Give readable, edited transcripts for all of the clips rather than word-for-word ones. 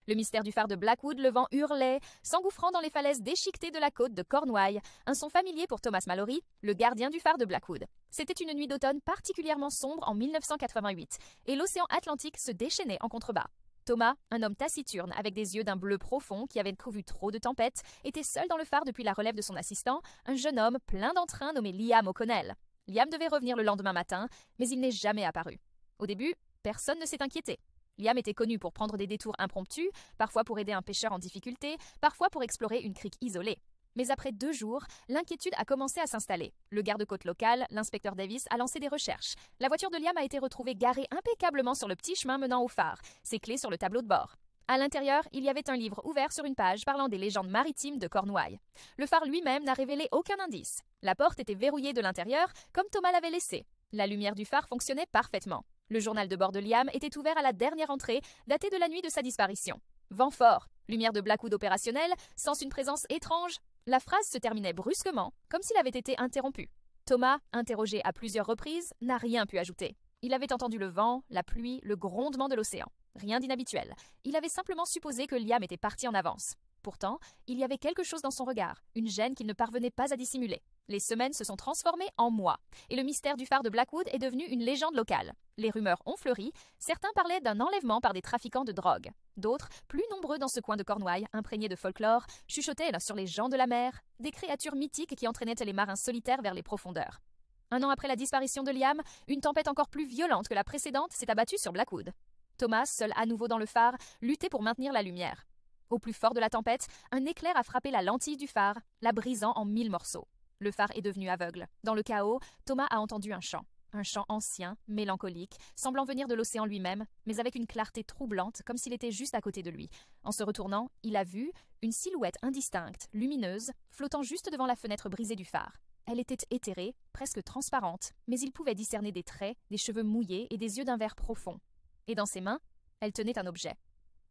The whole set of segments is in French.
Le mystère du phare de Blackwood, le vent hurlait, s'engouffrant dans les falaises déchiquetées de la côte de Cornouailles, un son familier pour Thomas Malory, le gardien du phare de Blackwood. C'était une nuit d'automne particulièrement sombre en 1988, et l'océan Atlantique se déchaînait en contrebas. Thomas, un homme taciturne avec des yeux d'un bleu profond qui avait vu trop de tempêtes, était seul dans le phare depuis la relève de son assistant, un jeune homme plein d'entrain nommé Liam O'Connell. Liam devait revenir le lendemain matin, mais il n'est jamais apparu. Au début, personne ne s'est inquiété. Liam était connu pour prendre des détours impromptus, parfois pour aider un pêcheur en difficulté, parfois pour explorer une crique isolée. Mais après 2 jours, l'inquiétude a commencé à s'installer. Le garde-côte local, l'inspecteur Davis, a lancé des recherches. La voiture de Liam a été retrouvée garée impeccablement sur le petit chemin menant au phare, ses clés sur le tableau de bord. À l'intérieur, il y avait un livre ouvert sur une page parlant des légendes maritimes de Cornouailles. Le phare lui-même n'a révélé aucun indice. La porte était verrouillée de l'intérieur, comme Thomas l'avait laissé. La lumière du phare fonctionnait parfaitement. Le journal de bord de Liam était ouvert à la dernière entrée, datée de la nuit de sa disparition. Vent fort, lumière de Blackwood opérationnelle, sens une présence étrange. La phrase se terminait brusquement, comme s'il avait été interrompu. Thomas, interrogé à plusieurs reprises, n'a rien pu ajouter. Il avait entendu le vent, la pluie, le grondement de l'océan. Rien d'inhabituel. Il avait simplement supposé que Liam était parti en avance. Pourtant, il y avait quelque chose dans son regard, une gêne qu'il ne parvenait pas à dissimuler. Les semaines se sont transformées en mois, et le mystère du phare de Blackwood est devenu une légende locale. Les rumeurs ont fleuri, certains parlaient d'un enlèvement par des trafiquants de drogue. D'autres, plus nombreux dans ce coin de Cornouailles, imprégnés de folklore, chuchotaient sur les gens de la mer, des créatures mythiques qui entraînaient les marins solitaires vers les profondeurs. 1 an après la disparition de Liam, une tempête encore plus violente que la précédente s'est abattue sur Blackwood. Thomas, seul à nouveau dans le phare, luttait pour maintenir la lumière. Au plus fort de la tempête, un éclair a frappé la lentille du phare, la brisant en 1000 morceaux. Le phare est devenu aveugle. Dans le chaos, Thomas a entendu un chant ancien, mélancolique, semblant venir de l'océan lui-même, mais avec une clarté troublante, comme s'il était juste à côté de lui. En se retournant, il a vu une silhouette indistincte, lumineuse, flottant juste devant la fenêtre brisée du phare. Elle était éthérée, presque transparente, mais il pouvait discerner des traits, des cheveux mouillés et des yeux d'un vert profond. Et dans ses mains, elle tenait un objet.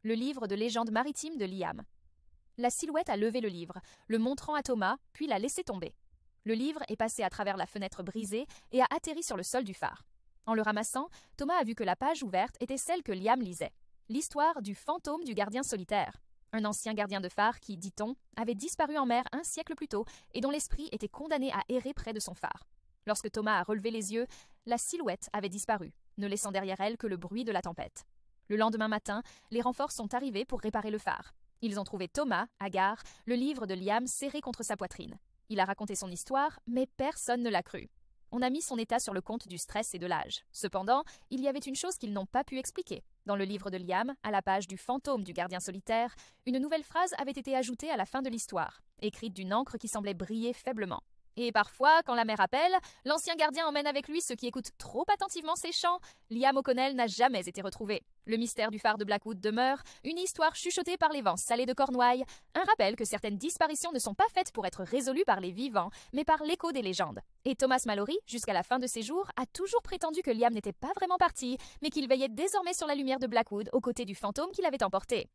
Le livre de légendes maritimes de Liam. La silhouette a levé le livre, le montrant à Thomas, puis l'a laissé tomber. Le livre est passé à travers la fenêtre brisée et a atterri sur le sol du phare. En le ramassant, Thomas a vu que la page ouverte était celle que Liam lisait. L'histoire du fantôme du gardien solitaire. Un ancien gardien de phare qui, dit-on, avait disparu en mer 1 siècle plus tôt et dont l'esprit était condamné à errer près de son phare. Lorsque Thomas a relevé les yeux, la silhouette avait disparu, ne laissant derrière elle que le bruit de la tempête. Le lendemain matin, les renforts sont arrivés pour réparer le phare. Ils ont trouvé Thomas, hagard, le livre de Liam serré contre sa poitrine. Il a raconté son histoire, mais personne ne l'a cru. On a mis son état sur le compte du stress et de l'âge. Cependant, il y avait une chose qu'ils n'ont pas pu expliquer. Dans le livre de Liam, à la page du fantôme du gardien solitaire, une nouvelle phrase avait été ajoutée à la fin de l'histoire, écrite d'une encre qui semblait briller faiblement. Et parfois, quand la mer appelle, l'ancien gardien emmène avec lui ceux qui écoutent trop attentivement ses chants. Liam O'Connell n'a jamais été retrouvé. Le mystère du phare de Blackwood demeure, une histoire chuchotée par les vents salés de Cornouailles, un rappel que certaines disparitions ne sont pas faites pour être résolues par les vivants, mais par l'écho des légendes. Et Thomas Malory, jusqu'à la fin de ses jours, a toujours prétendu que Liam n'était pas vraiment parti, mais qu'il veillait désormais sur la lumière de Blackwood aux côtés du fantôme qui l'avait emporté.